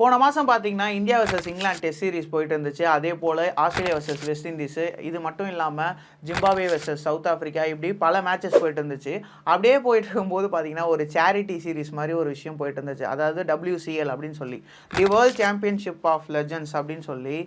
போன மாதம் பார்த்தீங்கன்னா India versus England test series போயிட்டு இருந்துச்சு. அதே போல் ஆஸ்திரேலியா வர்சஸ் வெஸ்ட் இண்டீஸு, இது மட்டும் இல்லாமல் ஜிம்பாப்வே வர்சஸ் சவுத் ஆஃப்ரிக்கா, இப்படி பல மேட்சஸ் போயிட்டு இருந்துச்சு. அப்படியே போயிட்டு இருக்கும்போது பார்த்தீங்கன்னா ஒரு சேரிட்டி சீரிஸ் மாதிரி ஒரு விஷயம் போயிட்டு இருந்துச்சு. அதாவது WCL அப்படின்னு சொல்லி, the world championship of legends அப்படின்னு சொல்லி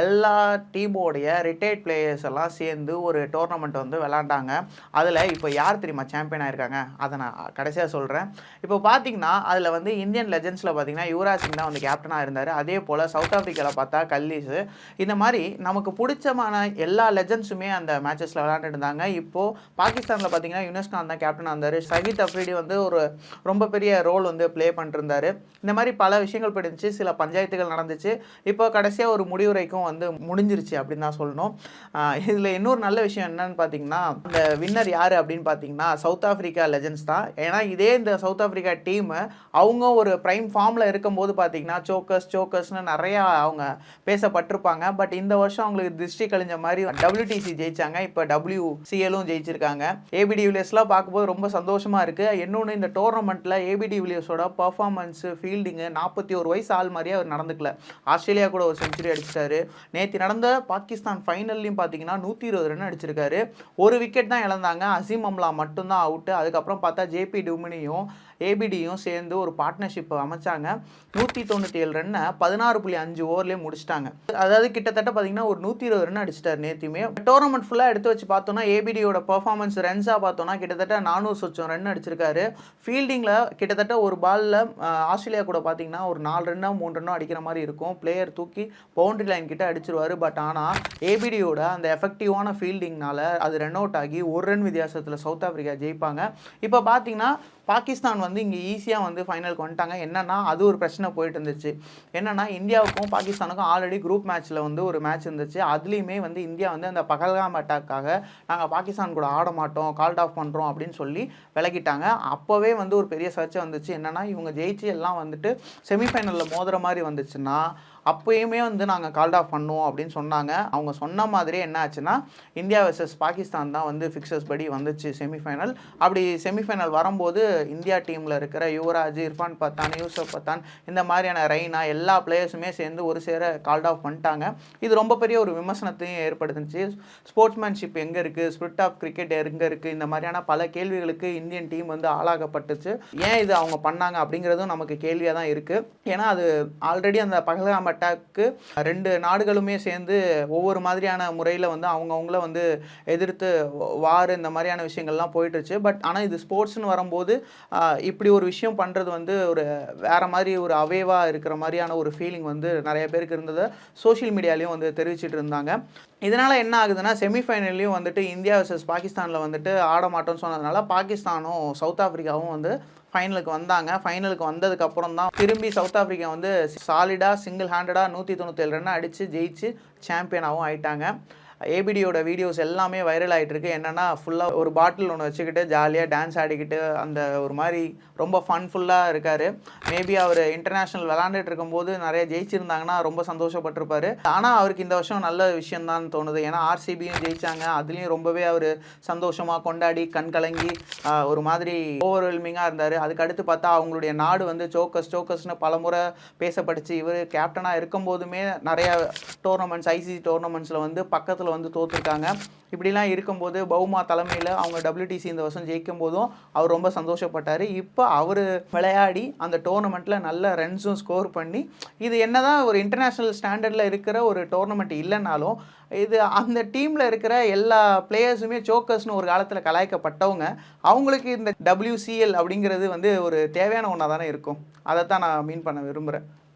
எல்லா டீமோடைய ரிட்டையர்ட் பிளேயர்ஸ் எல்லாம் சேர்ந்து ஒரு டோர்னமெண்ட் வந்து விளாண்டாங்க. அதில் இப்போ யார் தெரியுமா சாம்பியன் ஆயிருக்காங்க? அதை நான் கடைசியாக சொல்கிறேன். இப்போ பார்த்தீங்கன்னா அதில் வந்து இந்தியன் லெஜண்ட்ஸில் பார்த்தீங்கன்னா யுவராஜ் சிங் தான் வந்து கேப்டனாக இருந்தார். அதே போல் சவுத் ஆஃப்ரிக்காவில் பார்த்தா கல்லீஸு, இந்த மாதிரி நமக்கு பிடிச்சமான எல்லா லெஜண்ட்ஸுமே அந்த மேட்சஸில் விளையாண்டுட்டு இருந்தாங்க. இப்போது பாகிஸ்தானில் பார்த்தீங்கன்னா யுனஸ் கான் தான் கேப்டனாக இருந்தார். ஷஹீத் அஃப்ரிடி வந்து ஒரு ரொம்ப பெரிய ரோல் வந்து ப்ளே பண்ணிருந்தார். இந்த மாதிரி பல விஷயங்கள் போயிடுச்சு, சில பஞ்சாயத்துகள் நடந்துச்சு. இப்போ கடைசியாக ஒரு முடிவுரைக்கும் வந்து முடிஞ்சிருச்சு அப்படின்னு தான் சொல்லணும். இதில் இன்னொரு நல்ல விஷயம் என்னன்னு பார்த்தீங்கன்னா, இந்த வின்னர் யார் அப்படின்னு பார்த்தீங்கன்னா சவுத் ஆஃப்ரிக்கா லெஜண்ட்ஸ் தான். ஏன்னா இதே இந்த சவுத் ஆஃப்ரிக்கா டீமு அவங்க ஒரு பிரைம் ஃபார்மில் இருக்கும்போது பார்த்தீங்கன்னா சோக்கர்ஸ்னு நிறையா அவங்க பேசப்பட்டிருப்பாங்க. பட் இந்த வருஷம் அவங்களுக்கு திருஷ்டி கழிஞ்ச மாதிரி WTC ஜெயிச்சாங்க. இப்போ WCLும் ஜெயிச்சிருக்காங்க. AB de Villiers பார்க்கும்போது ரொம்ப சந்தோஷமாக இருக்குது. இன்னொன்று, இந்த டோர்னமெண்ட்டில் AB de Villierஸோட பர்ஃபார்மன்ஸு, ஃபீல்டிங்கு, 41 வயசு ஆள் மாதிரியே அவர் நடந்துக்கல. ஆஸ்திரேலியா கூட ஒரு செஞ்சுரி அடிச்சிட்டாரு. நேற்று நடந்த பாகிஸ்தான் ஃபைனல்லையும் பார்த்தீங்கன்னா 120 ரன் அடிச்சிருக்காரு. ஒரு விக்கெட் தான் இழந்தாங்க. அசீம் அம்லா மட்டும்தான் அவுட்டு. அதுக்கப்புறம் பார்த்தா JP டுமினியும் ABDயும் சேர்ந்து ஒரு பார்ட்னர்ஷிப் அமைச்சாங்க. 197 ரன்னை 16.5 ஓவர்லேயே முடிச்சிட்டாங்க. அதாவது கிட்டத்தட்ட பார்த்தீங்கன்னா ஒரு 120 ரன் அடிச்சிட்டார் நேற்றுமே. டோர்னமெண்ட் ஃபுல்லாக எடுத்து வச்சு பார்த்தோன்னா ABDயோட பர்ஃபார்மன்ஸ் ரன்ஸாக பார்த்தோன்னா கிட்டத்தட்ட 400 ரன் அடிச்சிருக்காரு. ஃபீல்டிங்கில் கிட்டத்தட்ட ஒரு பாலில் ஆஸ்திரேலியா கூட பார்த்தீங்கன்னா ஒரு 4 ரன்னோ 3 ரன்னோ அடிக்கிற மாதிரி இருக்கும். பிளேயர் தூக்கி பவுண்டரி லைன் கிட்ட அடிச்சிருவார். பட் ஆனால் ABDயோட அந்த எஃபெக்டிவான ஃபீல்டிங்னால அது ரன் அவுட் ஆகி 1 ரன் வித்தியாசத்தில் சவுத் ஆஃப்ரிக்கா ஜெயிப்பாங்க. இப்போ பார்த்தீங்கன்னா பாகிஸ்தான் வந்து இங்கே ஈஸியாக வந்து ஃபைனலுக்கு வந்துட்டாங்க. என்னென்னா அது ஒரு பிரச்சனை போயிட்டு இருந்துச்சு. என்னென்னா இந்தியாவுக்கும் பாகிஸ்தானுக்கும் ஆல்ரெடி குரூப் மேட்ச்சில் வந்து ஒரு மேட்ச் இருந்துச்சு. அதுலேயுமே வந்து இந்தியா வந்து அந்த பகல்காம் அட்டாக்காக நாங்கள் பாகிஸ்தான் கூட ஆட மாட்டோம், கால்ட் ஆஃப் பண்ணுறோம் அப்படின்னு சொல்லி விலகிட்டாங்க. அப்போவே வந்து ஒரு பெரிய சர்ச்சை வந்துச்சு. என்னென்னா இவங்க ஜெயிச்சு எல்லாம் வந்துட்டு செமிஃபைனலில் மோதுற மாதிரி வந்துச்சுன்னா அப்போயுமே வந்து நாங்கள் கால்ட் ஆஃப் பண்ணுவோம் அப்படின்னு சொன்னாங்க. அவங்க சொன்ன மாதிரியே என்ன ஆச்சுன்னா இந்தியா வர்சஸ் பாகிஸ்தான் தான் வந்து ஃபிக்சர்ஸ் படி வந்துச்சு செமிஃபைனல். அப்படி செமிஃபைனல் வரும்போது இந்தியா டீமில் இருக்கிற யுவராஜ், இர்ஃபான் பத்தான், யூசப் பத்தான், இந்த மாதிரியான ரெய்னா எல்லா பிளேயர்ஸுமே சேர்ந்து ஒரு சேர கால்ட் ஆஃப் பண்ணிட்டாங்க. இது ரொம்ப பெரிய ஒரு விமர்சனத்தையும் ஏற்படுத்துச்சு. ஸ்போர்ட்ஸ்மேன்ஷிப் எங்கே இருக்குது, ஸ்பிரிட் ஆஃப் கிரிக்கெட் எங்கே இருக்குது, இந்த மாதிரியான பல கேள்விகளுக்கு இந்தியன் டீம் வந்து ஆளாகப்பட்டுச்சு. ஏன் இது அவங்க பண்ணாங்க அப்படிங்கிறதும் நமக்கு கேள்வியாக தான் இருக்குது. ஏன்னா அது ஆல்ரெடி அந்த பகல்காம் அட்டாக்கு 2 நாடுகளுமே சேர்ந்து ஒவ்வொரு மாதிரியான முறையில் வந்து அவங்கவுங்கள வந்து எதிர்த்து வார் இந்த மாதிரியான விஷயங்கள்லாம் போயிட்டுருச்சு. பட் ஆனால் இது ஸ்போர்ட்ஸ்னு வரும்போது இப்படி ஒரு விஷயம் பண்ணுறது வந்து ஒரு வேறு மாதிரி ஒரு அவேவாக இருக்கிற மாதிரியான ஒரு ஃபீலிங் வந்து நிறைய பேருக்கு இருந்ததை சோஷியல் மீடியாலையும் வந்து தெரிவிச்சிட்டு இருந்தாங்க. இதனால் என்ன ஆகுதுன்னா செமிஃபைனல்லையும் வந்துட்டு இந்தியா வர்சஸ் பாகிஸ்தானில் வந்துட்டு ஆட மாட்டோம்னு சொன்னதுனால பாகிஸ்தானும் சவுத் ஆஃப்ரிக்காவும் வந்து ஃபைனலுக்கு வந்தாங்க. ஃபைனலுக்கு வந்ததுக்கப்புறம் தான் திரும்பி சவுத் ஆஃப்ரிக்கா வந்து சாலிடாக சிங்கிள் ஹேண்டடாக 197 ரன் அடித்து ஜெயிச்சு சாம்பியனாகவும் ஆயிட்டாங்க. ABDயோட வீடியோஸ் எல்லாமே வைரல் ஆகிட்டு இருக்கு. என்னென்னா ஃபுல்லாக ஒரு பாட்டில் ஒன்று வச்சுக்கிட்டு ஜாலியாக டான்ஸ் ஆடிக்கிட்டு அந்த ஒரு மாதிரி ரொம்ப ஃபன்ஃபுல்லாக இருக்கார். மேபி அவர் இன்டர்நேஷ்னல் விளாண்டுட்டு இருக்கும்போது நிறைய ஜெயிச்சிருந்தாங்கன்னா ரொம்ப சந்தோஷப்பட்டிருப்பார். ஆனால் அவருக்கு இந்த வருஷம் நல்ல விஷயம் தான் தோணுது. ஏன்னா RCBயும் ஜெயிச்சாங்க. அதுலேயும் ரொம்பவே அவர் சந்தோஷமாக கொண்டாடி கண் கலங்கி ஒரு மாதிரி ஓவர்வெல்மிங்காக இருந்தார். அதுக்கு அடுத்து பார்த்தா அவங்களுடைய நாடு வந்து சோக்கர்ஸ்னு பலமுறை பேசப்பட்டுச்சு. இவர் கேப்டனாக இருக்கும்போதுமே நிறைய டோர்னமெண்ட்ஸ், ICC டோர்னமெண்ட்ஸில் வந்து பக்கத்தில் வந்து தோற்றுருக்காங்க. இப்படிலாம் இருக்கும்போது பவுமா தலைமையில் அவங்க WTC இந்த வருஷம் ஜெயிக்கும் போதும் அவர் ரொம்ப சந்தோஷப்பட்டார். இப்போ அவர் விளையாடி அந்த டோர்னமெண்ட்டில் நல்ல ரன்ஸும் ஸ்கோர் பண்ணி, இது என்னதான் ஒரு இன்டர்நேஷ்னல் ஸ்டாண்டர்டில் இருக்கிற ஒரு டோர்னமெண்ட் இல்லைனாலும் இது அந்த டீமில் இருக்கிற எல்லா பிளேயர்ஸுமே சோக்கர்ஸ்னு ஒரு காலத்தில் கலாய்க்கப்பட்டவங்க. அவங்களுக்கு இந்த WCL அப்படிங்கிறது வந்து ஒரு தேவையான ஒன்றா தானே இருக்கும். அதை தான் நான் மீன் பண்ண விரும்புகிறேன்.